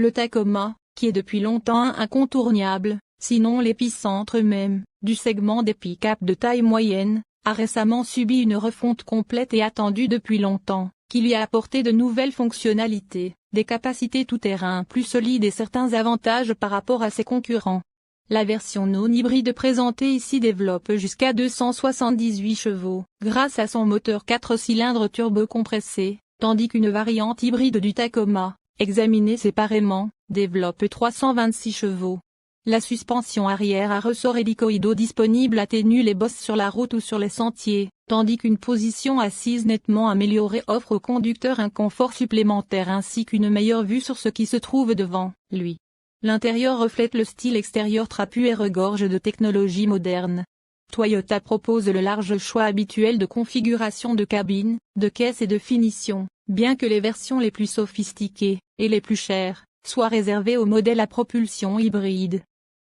Le Tacoma, qui est depuis longtemps un incontournable, sinon l'épicentre même, du segment des pick-up de taille moyenne, a récemment subi une refonte complète et attendue depuis longtemps, qui lui a apporté de nouvelles fonctionnalités, des capacités tout-terrain plus solides et certains avantages par rapport à ses concurrents. La version non hybride présentée ici développe jusqu'à 278 chevaux, grâce à son moteur 4 cylindres turbo-compressé, tandis qu'une variante hybride du Tacoma, examinée séparément, développe 326 chevaux. La suspension arrière à ressorts hélicoïdaux disponible atténue les bosses sur la route ou sur les sentiers, tandis qu'une position assise nettement améliorée offre au conducteur un confort supplémentaire ainsi qu'une meilleure vue sur ce qui se trouve devant lui. L'intérieur reflète le style extérieur trapu et regorge de technologies modernes. Toyota propose le large choix habituel de configuration de cabine, de caisse et de finition, bien que les versions les plus sophistiquées, et les plus chères, soient réservées aux modèles à propulsion hybride.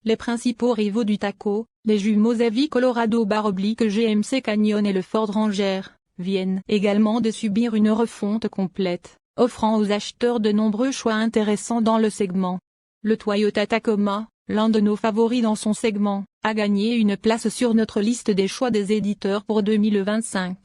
Les principaux rivaux du Taco, les jumeaux Avis Colorado/GMC Canyon et le Ford Ranger, viennent également de subir une refonte complète, offrant aux acheteurs de nombreux choix intéressants dans le segment. Le Toyota Tacoma, l'un de nos favoris dans son segment, a gagné une place sur notre liste des choix des éditeurs pour 2025.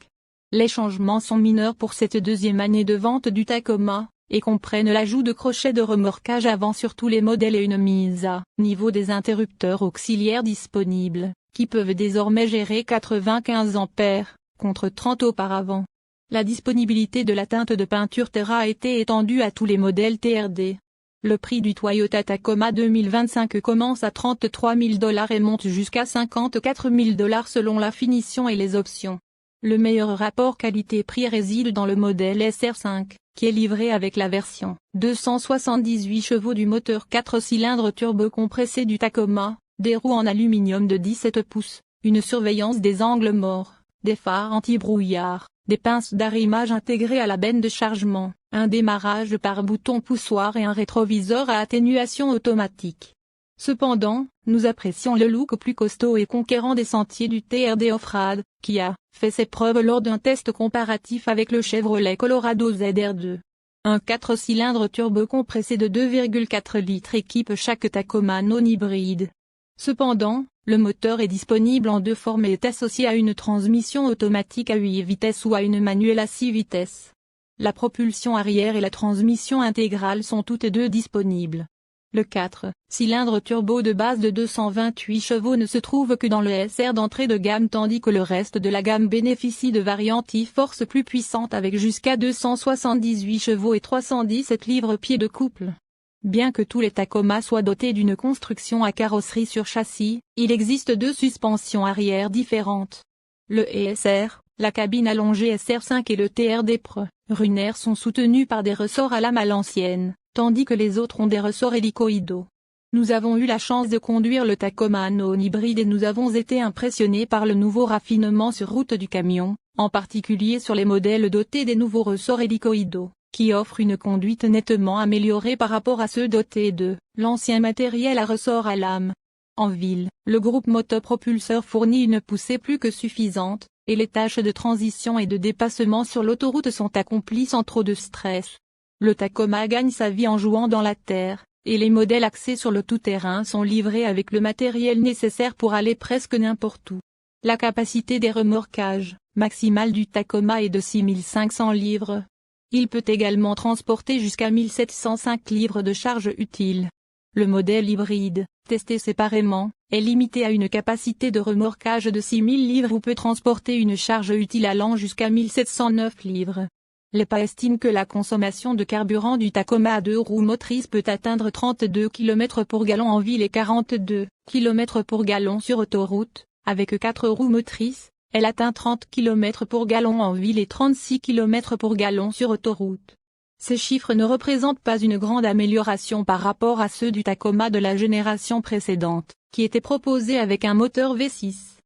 Les changements sont mineurs pour cette deuxième année de vente du Tacoma, et comprennent l'ajout de crochets de remorquage avant sur tous les modèles et une mise à niveau des interrupteurs auxiliaires disponibles, qui peuvent désormais gérer 95 ampères, contre 30 auparavant. La disponibilité de la teinte de peinture Terra a été étendue à tous les modèles TRD. Le prix du Toyota Tacoma 2025 commence à $33 000 et monte jusqu'à $54 000 selon la finition et les options. Le meilleur rapport qualité-prix réside dans le modèle SR5, qui est livré avec la version 278 chevaux du moteur 4 cylindres turbo-compressé du Tacoma, des roues en aluminium de 17 pouces, une surveillance des angles morts, des phares anti-brouillard, des pinces d'arrimage intégrées à la benne de chargement, un démarrage par bouton poussoir et un rétroviseur à atténuation automatique. Cependant, nous apprécions le look plus costaud et conquérant des sentiers du TRD Off-Road, qui a fait ses preuves lors d'un test comparatif avec le Chevrolet Colorado ZR2. Un 4 cylindres turbo-compressé de 2,4 litres équipe chaque Tacoma non hybride. Cependant, le moteur est disponible en deux formes et est associé à une transmission automatique à 8 vitesses ou à une manuelle à 6 vitesses. La propulsion arrière et la transmission intégrale sont toutes deux disponibles. Le 4 cylindres turbo de base de 228 chevaux ne se trouve que dans le SR d'entrée de gamme tandis que le reste de la gamme bénéficie de variantes e-force plus puissantes avec jusqu'à 278 chevaux et 317 livres-pieds de couple. Bien que tous les Tacoma soient dotés d'une construction à carrosserie sur châssis, il existe deux suspensions arrière différentes. Le ESR, la cabine allongée SR5 et le TRD Pro Runner sont soutenus par des ressorts à lame à l'ancienne, tandis que les autres ont des ressorts hélicoïdaux. Nous avons eu la chance de conduire le Tacoma non hybride et nous avons été impressionnés par le nouveau raffinement sur route du camion, en particulier sur les modèles dotés des nouveaux ressorts hélicoïdaux, qui offrent une conduite nettement améliorée par rapport à ceux dotés de l'ancien matériel à ressort à lame. En ville, le groupe motopropulseur fournit une poussée plus que suffisante, et les tâches de transition et de dépassement sur l'autoroute sont accomplies sans trop de stress. Le Tacoma gagne sa vie en jouant dans la terre, et les modèles axés sur le tout-terrain sont livrés avec le matériel nécessaire pour aller presque n'importe où. La capacité des remorquages maximale du Tacoma est de 6500 livres. Il peut également transporter jusqu'à 1705 livres de charge utile. Le modèle hybride, testé séparément, est limité à une capacité de remorquage de 6000 livres ou peut transporter une charge utile allant jusqu'à 1709 livres. L'EPA estime que la consommation de carburant du Tacoma à 2 roues motrices peut atteindre 32 km pour gallon en ville et 42 km pour gallon sur autoroute. Avec 4 roues motrices, elle atteint 30 km pour gallon en ville et 36 km pour gallon sur autoroute. Ces chiffres ne représentent pas une grande amélioration par rapport à ceux du Tacoma de la génération précédente, qui était proposé avec un moteur V6.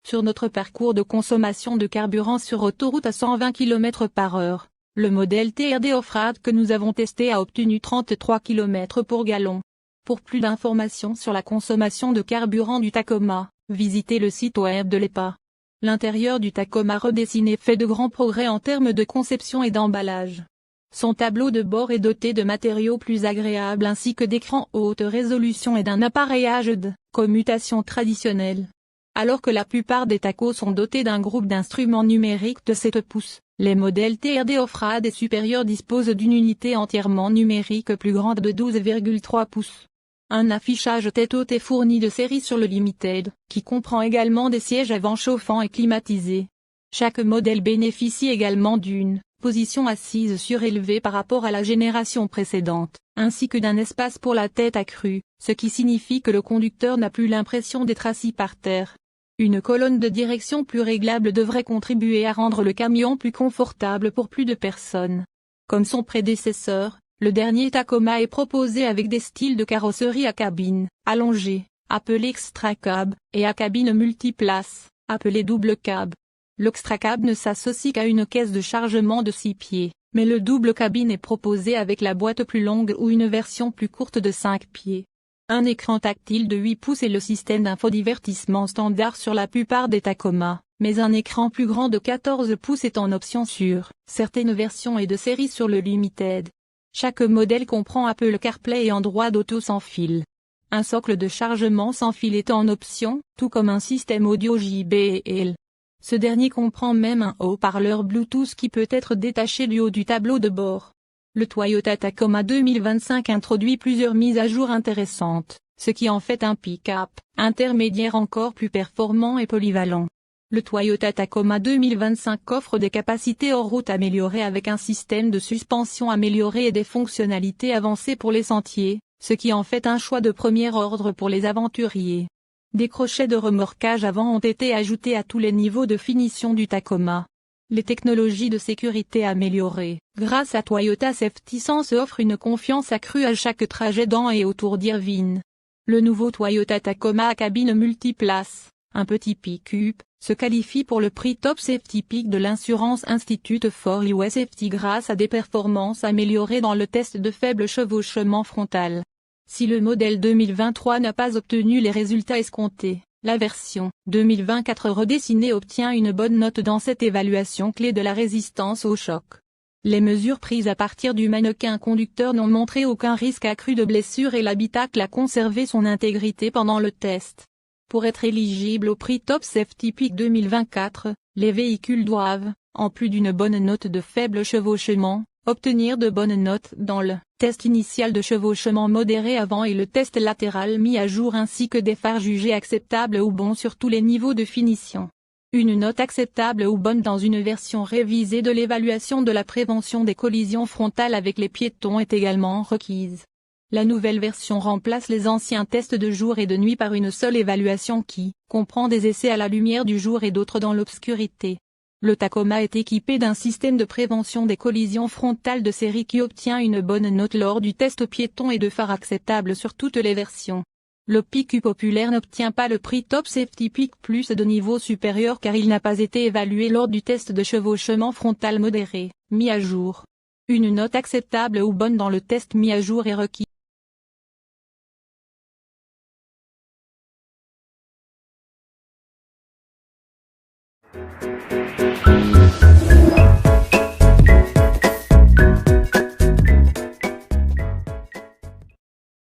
Sur notre parcours de consommation de carburant sur autoroute à 120 km/h, le modèle TRD Off-Road que nous avons testé a obtenu 33 km pour gallon. Pour plus d'informations sur la consommation de carburant du Tacoma, visitez le site web de l'EPA. L'intérieur du Tacoma redessiné fait de grands progrès en termes de conception et d'emballage. Son tableau de bord est doté de matériaux plus agréables ainsi que d'écrans haute résolution et d'un appareillage de commutation traditionnel. Alors que la plupart des tacos sont dotés d'un groupe d'instruments numériques de 7 pouces, les modèles TRD Offrad et supérieurs disposent d'une unité entièrement numérique plus grande de 12,3 pouces. Un affichage tête haute est fourni de série sur le Limited, qui comprend également des sièges avant chauffants et climatisés. Chaque modèle bénéficie également d'une position assise surélevée par rapport à la génération précédente, ainsi que d'un espace pour la tête accrue, ce qui signifie que le conducteur n'a plus l'impression d'être assis par terre. Une colonne de direction plus réglable devrait contribuer à rendre le camion plus confortable pour plus de personnes. Comme son prédécesseur, le dernier Tacoma est proposé avec des styles de carrosserie à cabine allongée, appelée extra cab, et à cabine multiplace, appelée double cab. L'extra cab ne s'associe qu'à une caisse de chargement de 6 pieds, mais le double cabine est proposé avec la boîte plus longue ou une version plus courte de 5 pieds. Un écran tactile de 8 pouces est le système d'infodivertissement standard sur la plupart des Tacoma, mais un écran plus grand de 14 pouces est en option sur certaines versions et de série sur le Limited. Chaque modèle comprend Apple CarPlay et Android Auto sans fil. Un socle de chargement sans fil est en option, tout comme un système audio JBL. Ce dernier comprend même un haut-parleur Bluetooth qui peut être détaché du haut du tableau de bord. Le Toyota Tacoma 2025 introduit plusieurs mises à jour intéressantes, ce qui en fait un pick-up intermédiaire encore plus performant et polyvalent. Le Toyota Tacoma 2025 offre des capacités hors route améliorées avec un système de suspension amélioré et des fonctionnalités avancées pour les sentiers, ce qui en fait un choix de premier ordre pour les aventuriers. Des crochets de remorquage avant ont été ajoutés à tous les niveaux de finition du Tacoma. Les technologies de sécurité améliorées, grâce à Toyota Safety Sense, offrent une confiance accrue à chaque trajet dans et autour d'Irvine. Le nouveau Toyota Tacoma à cabine multiplace, un petit pick-up, se qualifie pour le prix Top Safety Pick de l'Insurance Institute for US Safety grâce à des performances améliorées dans le test de faible chevauchement frontal. Si le modèle 2023 n'a pas obtenu les résultats escomptés, la version 2024 redessinée obtient une bonne note dans cette évaluation clé de la résistance au choc. Les mesures prises à partir du mannequin conducteur n'ont montré aucun risque accru de blessure et l'habitacle a conservé son intégrité pendant le test. Pour être éligible au prix Top Safety Pick 2024, les véhicules doivent, en plus d'une bonne note de faible chevauchement, obtenir de bonnes notes dans le test initial de chevauchement modéré avant et le test latéral mis à jour ainsi que des phares jugés acceptables ou bons sur tous les niveaux de finition. Une note acceptable ou bonne dans une version révisée de l'évaluation de la prévention des collisions frontales avec les piétons est également requise. La nouvelle version remplace les anciens tests de jour et de nuit par une seule évaluation qui comprend des essais à la lumière du jour et d'autres dans l'obscurité. Le Tacoma est équipé d'un système de prévention des collisions frontales de série qui obtient une bonne note lors du test piéton et de phares acceptables sur toutes les versions. Le pick-up populaire n'obtient pas le prix Top Safety Pick plus de niveau supérieur car il n'a pas été évalué lors du test de chevauchement frontal modéré, mis à jour. Une note acceptable ou bonne dans le test mis à jour est requise.